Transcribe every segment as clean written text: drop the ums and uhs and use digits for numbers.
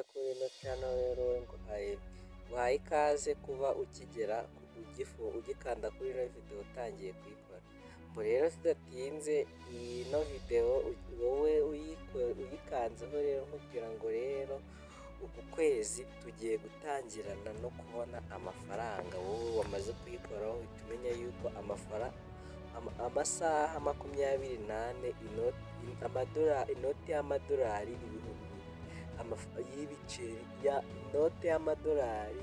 ikaze kuri ino channel rero nguhaye ikaze kuba ugikanda kuri ino video utangiye kuyikora. Ubwo rero tudatinze ino video wowe uyikanzeho rero nkubwira ngo rero uku kwezi tugiye gutangirana no kubona amafaranga. Wowe wamaze kuyikoraho uhita umenya yuko amasaha 24 inoti y'amadolari y'ibiceri inote y'amadolari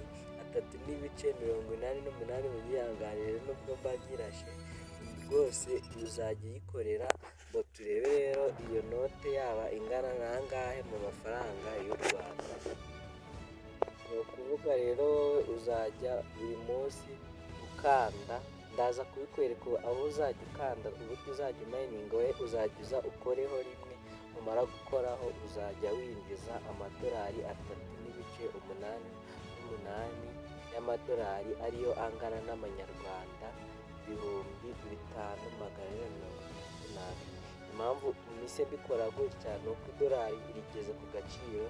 3.88 mu gihanganire nubwo mbagirashe rwose uzajya uyikorera ngo turebe rero iyo note yaba ingana nangahe mu mafaranga y'u Rwanda. Ni ukuvuga rero wowe uzajya buri munsi ukanda, ndaza kubikwereka aho uzajya ukanda uburyo uzajya umayininga. we uzajya uza ukoreho rimwe, umara gukoraho uzajya winjiza amadolari 3.88 y'amadolari ariyo angana n'amanyarwanda 5,438. Impamvu mise mbikora gutya ni uko idolari rigeze ku gaciro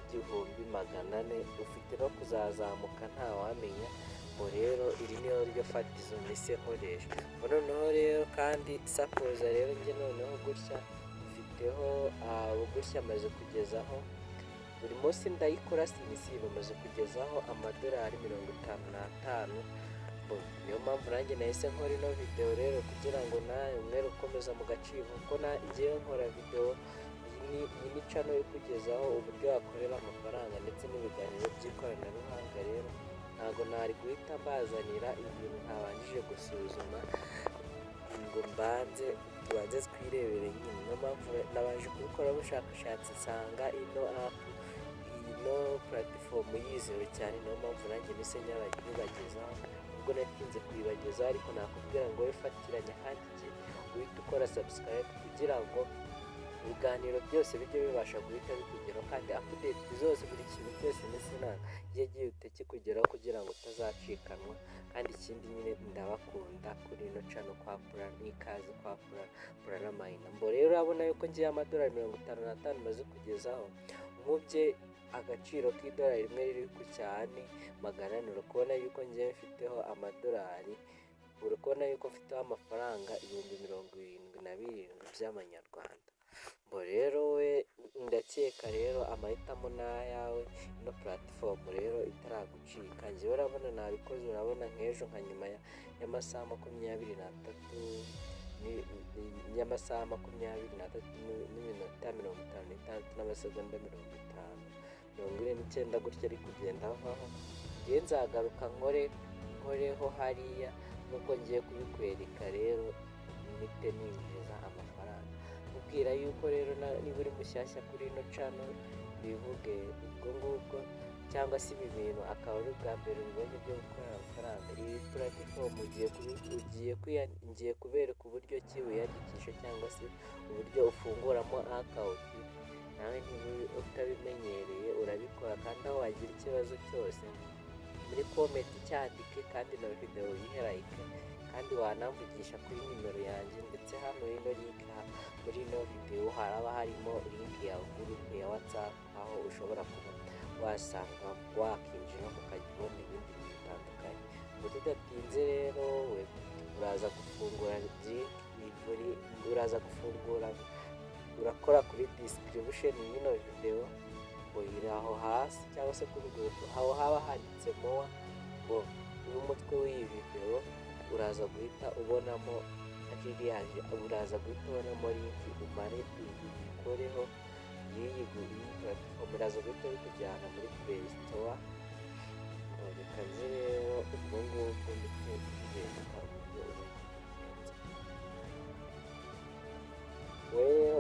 k'1,400, ufite no kuzazamuka ntawamenya. ngo rero iri niyo ryo fatizo mise nkoresha. Noneho rero kandi sapoza rero njye noneho gutya mfiteho gutya maze kugezaho buri munsi ndayikora sinisiba maze kugezaho amadolari 55. niyo mpamvu nanjye nahise nkora ino video rero kugira ngo nawe mwere ukomeza mu gaciro, kuko ngiye nkora video iyi ni channel yo kugezaho uburyo wakorera amafaranga ndetse n'ibiganiro by'ikoranabuhanga. Rero ntabwo nari guhita mbazanira ibintu ntabanjije gusuzuma ngo tubanze twirebere nyine. niyo mpamvu nabanje kubikora ubushakashatsi nsanga ino platform yizewe cyane, niyo mpamvu nanjye mise nyabagezaho. ubwo natinze kuyibagezaho ariko nakubwira ngo wifatiranya kandi uhita ukora subscribe kugira ngo ibiganiro byose bijye bibasha guhita bikugeraho, kandi update zose buri kintu cyose ndetse gihe kikugeraho kugira ngo utazacikanwa. kandi ikindi nyine ndabakunda kuri ino channel kwa Pura n'ikaze kwa Pura n'Amayina. Mbo rero urabona yuko ngiye amadolari 55 maze kugezaho, nkubye agaciro k'idolari rimwe riri ku cyane 400. urabona yuko ngiye mfiteho amadolari, urabona yuko mfiteho amafaranga 72,000 by'amanyarwanda. Mbo rero we ndakeka rero amahitamo n'ayawe. ino platform rero itaragucika, njyewe urabona nabikoze, urabona nk'ejo nka nyuma y'amasaha 23 n'iminota 56 n'amasegonda 49 gutya ari kugenda avaho. ngiye nzagaruka nkoreho hariya nuko ngiye kubikwereka rero mpite ninjiza amafaranga. ubwira yuko rero niba uri mushyashya kuri ino channel bivuge ubwo ngubwo, cyangwa se ibi bintu akaba ari ubwa mbere ubonye byo gukorera amafaranga. iyi platform ngiye kubereka uburyo ki wiyandikisha cyangwa se uburyo ufunguramo account. nawe niba utabimenyereye urabikora, kandi aho wagira ikibazo cyose muri comment cyandike, kandi na video uyihe like, kandi wanamvugisha kuri nimero yanjye. ndetse hano ino link muri ino video haraba harimo link ya group ya WhatsApp, aho ushobora kuba wasanga wakinjira ukajya ubona ibindi bintu bitandukanye. ngo tudatinze rero we uraza gufungura urakora kuri description y'ino video, ngo iri aho hasi cyangwa se kuri group aho haba handitse more. ngo n'umutwe w'iyi video uraza guhita ubonamo uraza guhita ubonamo link umare uyikoreho. iyi platform uraza guhita bikujyana muri Play Store. reka nzi rero ubwo ngubwo ndetse kugenda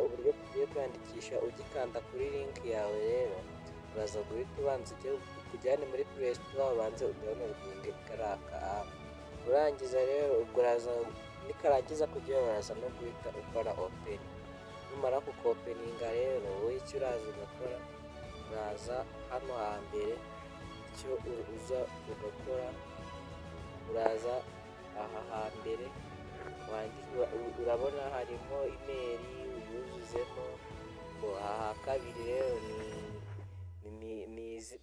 uburyo tugiye kwandikisha ugikanda kuri link yawe. rero uraza guhita ubanza kujyane muri Play Store, ubanze udownloadinge karaka app. urangiza rero ubwo nikarangiza kujya uraza no guhita ukora open. numara kukopeninga rero wowe icyo uraza ugakora, uraza hano hambere icyo uza ugakora, uraza aha hambere urabona harimo email uyuzuzemo. aha kabiri rero ni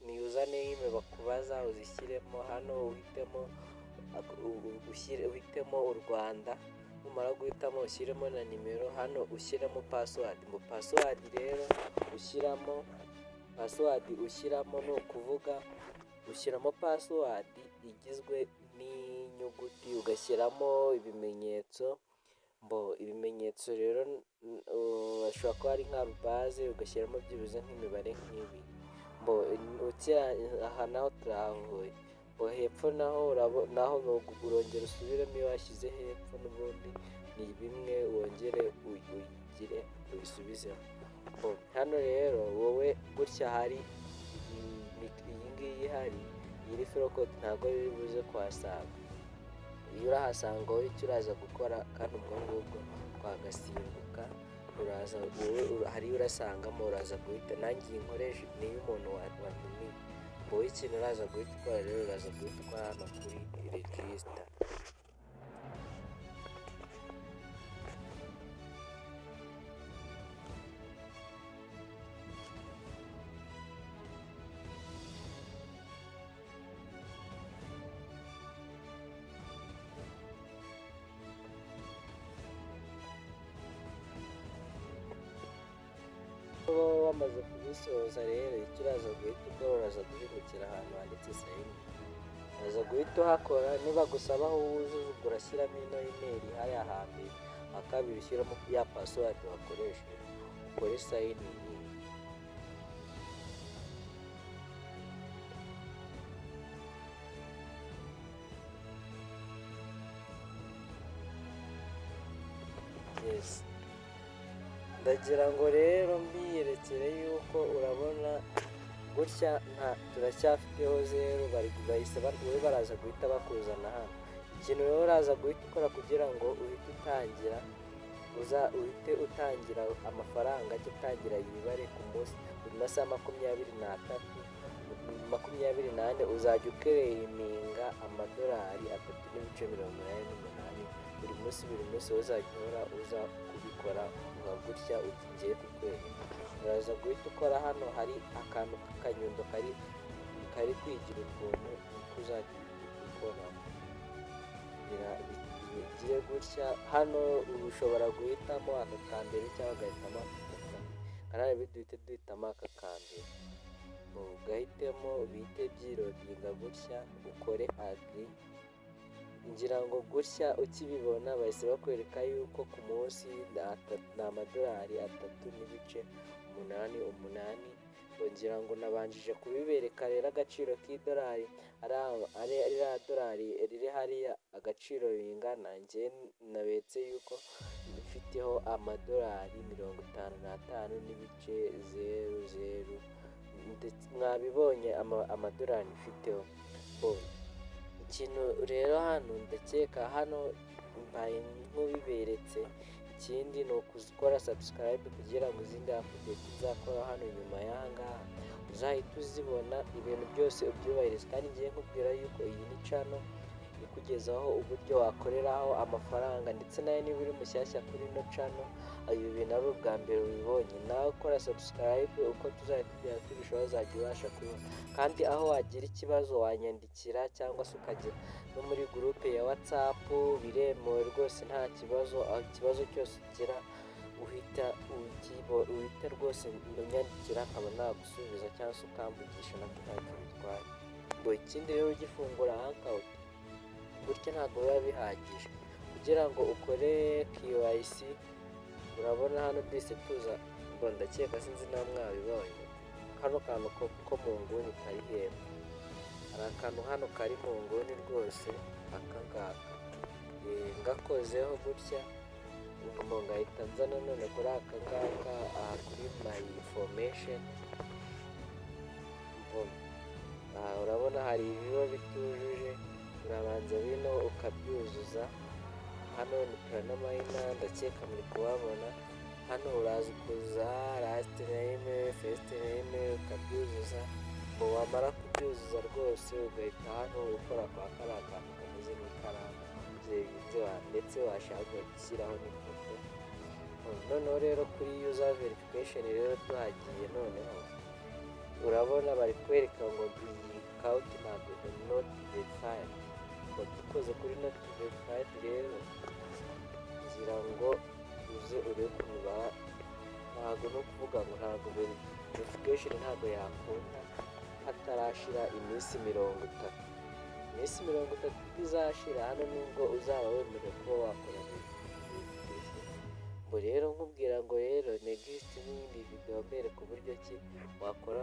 ni username bakubaza uzishyiremo hano, uhitemo u Rwanda, numara guhitamo ushyiremo na nimero, hano ushyiremo password. Mu password rero ushyiramo ni ukuvuga ushyiramo password igizwe n'inyuguti, ugashyiramo ibimenyetso. Ibimenyetso rero ashobora kuba ari nka base, ugashyiramo byibuze nk'imibare nk'ibiri. Aha naho turahavuye. Hepfo naho urongera usubiremo iyo washyize hepfo, n'ubundi ni bimwe wongere ugire ubisubizemo. Hano rero wowe gutya hari iyi ngiyi ihari, iyi referral code ntabwo biri buze kuhasanga. Iyo urahasanga wowe icyo uraza gukora, kandi ubwo ngubwo twagasimbuka, uraza wowe hariyo urasangamo, uraza guhita, nanjye iyi nkoresha niyo umuntu wantumiye. Wowe ikintu uraza guhita ukora rero, uraza guhita ukora hano kuri register. Wamaze kubisoza rero, icyo uraza guhita ukora, uraza guhindukira ahantu handitse sign in, uraza guhita uhakora. Niba gusaba aho wuzuza, ubwo urashyiramo ino email hariya hambere, akabiri ushyiramo ya password wakoresheje, ukore sign in. Yes, ndagira ngo rero mbiyerekere yuko urabona gutya turacyafiteho 0, wowe baraza guhita bakuzana hano. Ikintu rero uraza guhita ukora kugira ngo uhite utangira amafaranga, ajya utangira imibare ku munsi, buri masaha 24 uzajya ukereyiminga amadolari 3.88 buri munsi uzajya uhora uza kubikora nka gutya ugiye ku kwezi. Uraza guhita ukora hano, hari akantu k'akanyundo kari kwigira ukuntu uko uzajya ukora bigire gutya. Hano ushobora guhitamo aka kambere cyangwa ugahitamo aka kambere, kandi duhitamo aka kambere, ugahitemo bihite byirodinga gutya, ukore agree. Ngira ngo gutya ukibibona bahise bakwereka yuko ku munsi ni amadolari 3.88. Ngira ngo nabanjije kubibereka rero agaciro k'idolari, ariya dolari riri hariya agaciro bingana. Njye nabetse yuko mfiteho amadolari 55.00, ndetse mwabibonye amadolari mfiteho. Ikintu rero hano ndakeka hano mbaye nk'ubiberetse. Ikindi ni ukuzikora subscribe kugira ngo izindi update nzakora hano nyuma y'aha ngaha uzahita uzibona, ibintu byose ubyubahiriza. Kandi ngiye nkubwira yuko iyi ni channel ikugezaho uburyo wakoreraho amafaranga, ndetse nawe niba uri mushyashya kuri ino channel, ibi bintu ari ubwa mbere ubibonye, nawe ukora subscribe, uko tuzajya tugera turushaho uzajya ubasha kubona. Kandi aho wagira ikibazo wanyandikira, cyangwa se ukajya no muri groupe ya WhatsApp, biremewe rwose, nta kibazo. Ikibazo cyose ugira uhita rwose unyandikira, nkaba nagusubiza, cyangwa se ukamvugisha, nabyo ntacyo bitwaye. Ikindi rero ugifungura account gutya ntabwo biba bihagije kugira ngo ukore KYC. Urabona hano byose tuza, ndakeka sinzi na mwabibonye, hano kantu ko mu nguni kari hepfo, hari akantu hano kari mu nguni rwose, aka ngaka ngakozeho gutya, ngahita nza nanone kuri aka ngaka, aha kuri my information. Urabona hari ibiba bitujuje, urabanza bino ukabyuzuza. Hano ni Planamayina, ndakeka muri kuhabona. Hano uraza ukuza last name, first name, ukabyuzuza. Wamara kubyuzuza rwose ugahita hano ukora kwa kariya kantu kameze nk'ikaramu, ndetse washaka gushyiraho n'ifoto. Noneho rero kuri user verification rero tuhagiye, noneho urabona bari kwereka ngo iyi kawunti ntabwo noti verifayidi, ngo dukoze kuri noti verifayidi rero ngira ngo uze urebe ukuntu ntabwo no kuvuga ngo ntabwo verification ntabwo yakunda hatarashira iminsi 30. Iminsi 30 izashira hano nubwo uzaba wemerewe kuba wakora verification. Ngo rero nkubwira ngo rero next n'indi video mbereka uburyo ki wakora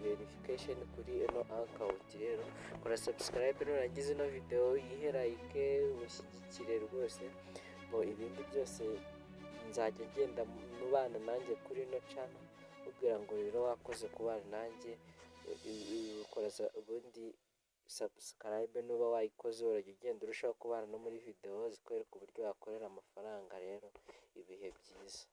verification kuri ino account. Rero kora subscribe nurangiza ino video yihe like ushyigikire rwose, ngo ibindi byose nzajya ngenda mubana nanjye kuri ino channel ubwira ngo rero wakoze kubana nanjye. Ukora ubundi subscribe nuba wayikoze urajya ugenda urushaho kubana no muri video zikwereka uburyo wakorera amafaranga. Rero ibihe byiza.